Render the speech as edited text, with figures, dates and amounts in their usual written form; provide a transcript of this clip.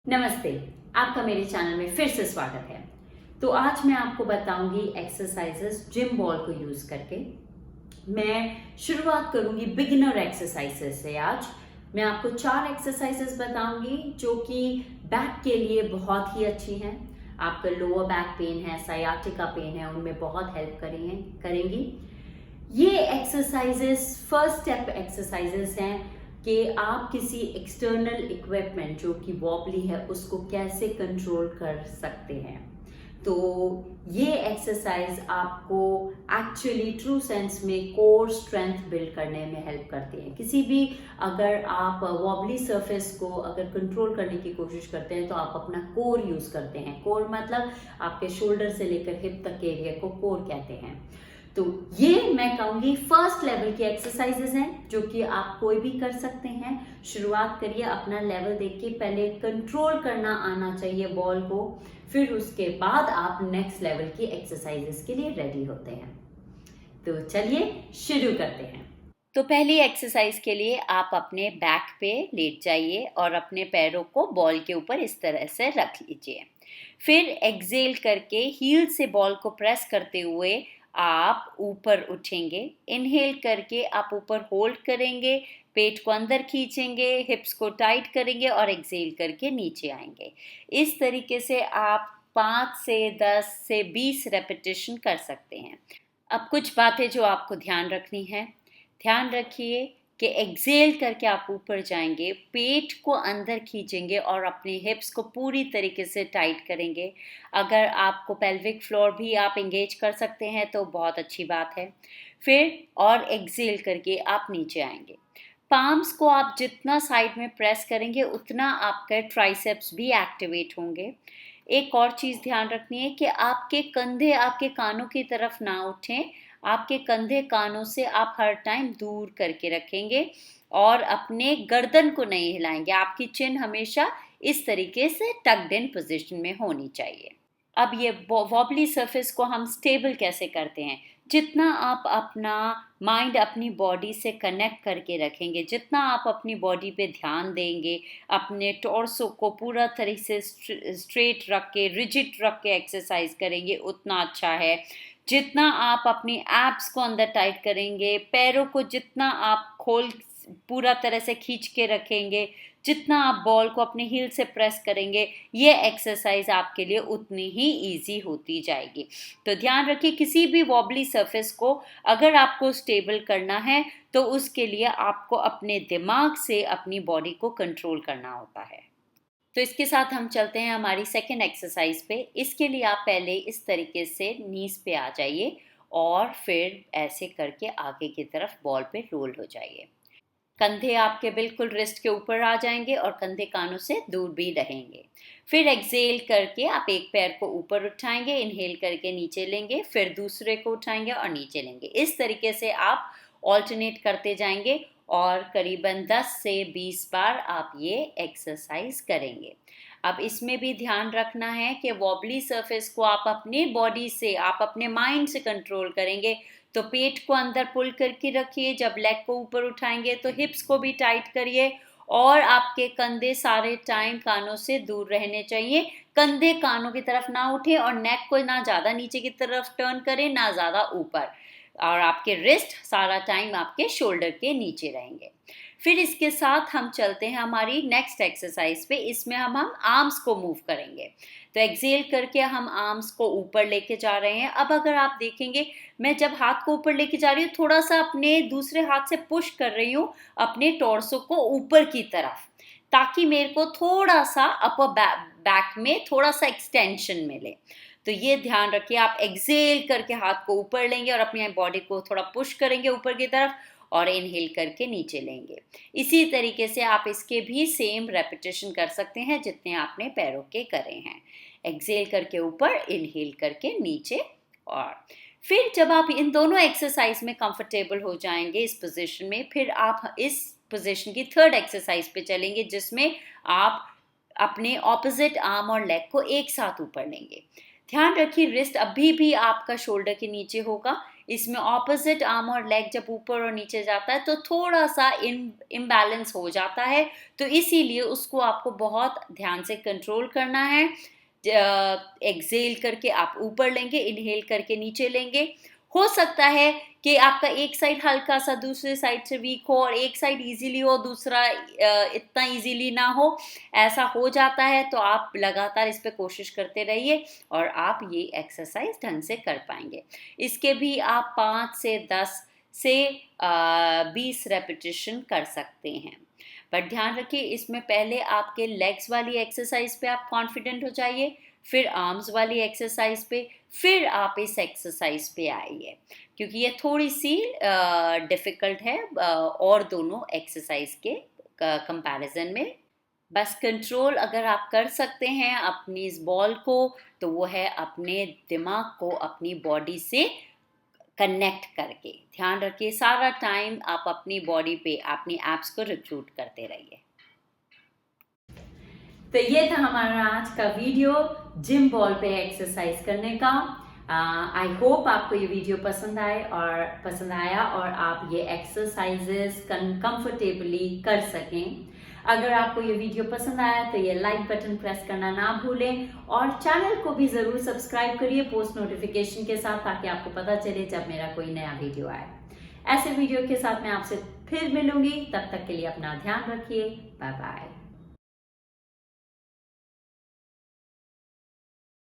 नमस्ते, आपका मेरे चैनल में फिर से स्वागत है। तो आज मैं आपको बताऊंगी एक्सरसाइजेस जिम बॉल को यूज करके। मैं शुरुआत करूंगी बिगिनर एक्सरसाइजेस से। आज मैं आपको 4 एक्सरसाइजेस बताऊंगी जो कि बैक के लिए बहुत ही अच्छी हैं। आपका लोअर बैक पेन है, सायाटिका पेन है, उनमें बहुत हेल्प करेंगी। ये एक्सरसाइजेस फर्स्ट स्टेप एक्सरसाइजेस हैं कि आप किसी एक्सटर्नल इक्विपमेंट जो कि वॉबली है उसको कैसे कंट्रोल कर सकते हैं। तो ये एक्सरसाइज आपको एक्चुअली ट्रू सेंस में कोर स्ट्रेंथ बिल्ड करने में हेल्प करती है। किसी भी अगर आप वॉबली सरफेस को अगर कंट्रोल करने की कोशिश करते हैं तो आप अपना कोर यूज करते हैं। कोर मतलब आपके शोल्डर से लेकर हिप तक के एरिया को कोर कहते हैं। तो ये मैं कहूंगी फर्स्ट लेवल की एक्सरसाइजेस हैं जो कि आप कोई भी कर सकते हैं। शुरुआत करिए, अपना लेवल देख के पहले कंट्रोल करना आना चाहिए बॉल को, फिर उसके बाद आप नेक्स्ट लेवल की एक्सरसाइजेस के लिए रेडी होते हैं। तो चलिए शुरू करते हैं। तो पहली एक्सरसाइज के लिए आप अपने बैक पे लेट जाइए और अपने पैरों को बॉल के ऊपर इस तरह से रख लीजिए। फिर एक्सेल करके हील से बॉल को प्रेस करते हुए आप ऊपर उठेंगे। इनहेल करके आप ऊपर होल्ड करेंगे, पेट को अंदर खींचेंगे, हिप्स को टाइट करेंगे और एक्सेल करके नीचे आएंगे। इस तरीके से आप 5 से 10 से 20 रेपिटेशन कर सकते हैं। अब कुछ बातें जो आपको ध्यान रखनी है। ध्यान रखिए कि एक्सेल करके आप ऊपर जाएंगे, पेट को अंदर खींचेंगे और अपने हिप्स को पूरी तरीके से टाइट करेंगे। अगर आपको पेल्विक फ्लोर भी आप एंगेज कर सकते हैं तो बहुत अच्छी बात है। फिर और एक्सेल करके आप नीचे आएंगे। पाम्स को आप जितना साइड में प्रेस करेंगे उतना आपका ट्राइसेप्स भी एक्टिवेट होंगे। एक और चीज़ ध्यान रखनी है कि आपके कंधे आपके कानों की तरफ ना उठें। आपके कंधे कानों से आप हर टाइम दूर करके रखेंगे और अपने गर्दन को नहीं हिलाएंगे। आपकी चिन हमेशा इस तरीके से टक्ड इन पोजीशन में होनी चाहिए। अब ये वॉबली सरफेस को हम स्टेबल कैसे करते हैं? जितना आप अपना माइंड अपनी बॉडी से कनेक्ट करके रखेंगे, जितना आप अपनी बॉडी पे ध्यान देंगे, अपने टॉर्सो को पूरा तरह से स्ट्रेट रख के रिजिड रख के एक्सरसाइज करेंगे उतना अच्छा है। जितना आप अपनी एब्स को अंदर टाइट करेंगे, पैरों को जितना आप खोल पूरा तरह से खींच के रखेंगे, जितना आप बॉल को अपने हील से प्रेस करेंगे, ये एक्सरसाइज आपके लिए उतनी ही इजी होती जाएगी। तो ध्यान रखिए, किसी भी वॉबली सरफेस को अगर आपको स्टेबल करना है तो उसके लिए आपको अपने दिमाग से अपनी बॉडी को कंट्रोल करना होता है। तो इसके साथ हम चलते हैं हमारी सेकेंड एक्सरसाइज पे। इसके लिए आप पहले इस तरीके से नीज पे आ जाइए और फिर ऐसे करके आगे की तरफ बॉल पे रोल हो जाइए। कंधे आपके बिल्कुल रिस्ट के ऊपर आ जाएंगे और कंधे कानों से दूर भी रहेंगे। फिर एक्सेल करके आप एक पैर को ऊपर उठाएंगे, इनहेल करके नीचे लेंगे, फिर दूसरे को उठाएंगे और नीचे लेंगे। इस तरीके से आप ऑल्टरनेट करते जाएंगे और करीबन 10 से 20 बार आप ये एक्सरसाइज करेंगे। अब इसमें भी ध्यान रखना है कि वॉबली सरफेस को आप अपनी बॉडी से, आप अपने माइंड से कंट्रोल करेंगे। तो पेट को अंदर पुल करके रखिए, जब लेग को ऊपर उठाएंगे तो हिप्स को भी टाइट करिए और आपके कंधे सारे टाइम कानों से दूर रहने चाहिए। कंधे कानों की तरफ ना उठे और नेक को ना ज़्यादा नीचे की तरफ टर्न करें ना ज़्यादा ऊपर, और आपके रिस्ट सारा टाइम आपके शोल्डर के नीचे रहेंगे। फिर इसके साथ हम चलते हैं हमारी नेक्स्ट एक्सरसाइज पे। इसमें हम आर्म्स को मूव करेंगे। तो एक्सेल करके हम आर्म्स को ऊपर लेके जा रहे हैं। अब अगर आप देखेंगे, मैं जब हाथ को ऊपर लेके जा रही हूँ थोड़ा सा अपने दूसरे हाथ से पुश कर रही हूँ अपने टॉर्सो को ऊपर की तरफ, ताकि मेरे को थोड़ा सा अपर बैक में थोड़ा सा एक्सटेंशन मिले। तो ये ध्यान रखिए, आप एक्सेल करके हाथ को ऊपर लेंगे और अपनी बॉडी को थोड़ा पुश करेंगे ऊपर की तरफ और इनहेल करके नीचे लेंगे। इसी तरीके से आप इसके भी सेम रेपिटेशन कर सकते हैं जितने आपने पैरों के करे हैं। एक्सेल करके ऊपर, इनहेल करके नीचे। और फिर जब आप इन दोनों एक्सरसाइज में कंफर्टेबल हो जाएंगे इस पोजीशन में, फिर आप इस पोजीशन की थर्ड एक्सरसाइज पे चलेंगे जिसमें आप अपने ऑपोजिट आर्म और लेग को एक साथ ऊपर लेंगे। ध्यान रखिए, रिस्ट अभी भी आपका शोल्डर के नीचे होगा। इसमें ऑपोजिट आर्म और लेग जब ऊपर और नीचे जाता है तो थोड़ा सा इम्बैलेंस हो जाता है, तो इसीलिए उसको आपको बहुत ध्यान से कंट्रोल करना है। एक्सेल करके आप ऊपर लेंगे, इनहेल करके नीचे लेंगे। हो सकता है कि आपका एक साइड हल्का सा दूसरे साइड से वीक हो और एक साइड इजीली हो, दूसरा इतना इजीली ना हो, ऐसा हो जाता है। तो आप लगातार इस पे कोशिश करते रहिए और आप ये एक्सरसाइज ढंग से कर पाएंगे। इसके भी आप 5 से 10 से 20 रेपिटेशन कर सकते हैं। बट ध्यान रखिए, इसमें पहले आपके लेग्स वाली एक्सरसाइज पे आप कॉन्फिडेंट हो जाइए, फिर आर्म्स वाली एक्सरसाइज पे, फिर आप इस एक्सरसाइज पे आइए, क्योंकि ये थोड़ी सी डिफ़िकल्ट है और दोनों एक्सरसाइज के कंपैरिजन में। बस कंट्रोल अगर आप कर सकते हैं अपनी इस बॉल को, तो वो है अपने दिमाग को अपनी बॉडी से कनेक्ट करके। ध्यान रखिए, सारा टाइम आप अपनी बॉडी पे अपनी एप्स को रिक्रूट करते रहिए। तो ये था हमारा आज का वीडियो जिम बॉल पे एक्सरसाइज करने का। आई होप आपको ये वीडियो पसंद आया और आप ये एक्सरसाइजेस कंफर्टेबली कर सकें। अगर आपको ये वीडियो पसंद आया तो ये लाइक बटन प्रेस करना ना भूलें और चैनल को भी ज़रूर सब्सक्राइब करिए पोस्ट नोटिफिकेशन के साथ, ताकि आपको पता चले जब मेरा कोई नया वीडियो आए। ऐसे वीडियो के साथ मैं आपसे फिर मिलूंगी, तब तक के लिए अपना ध्यान रखिए। Bye bye.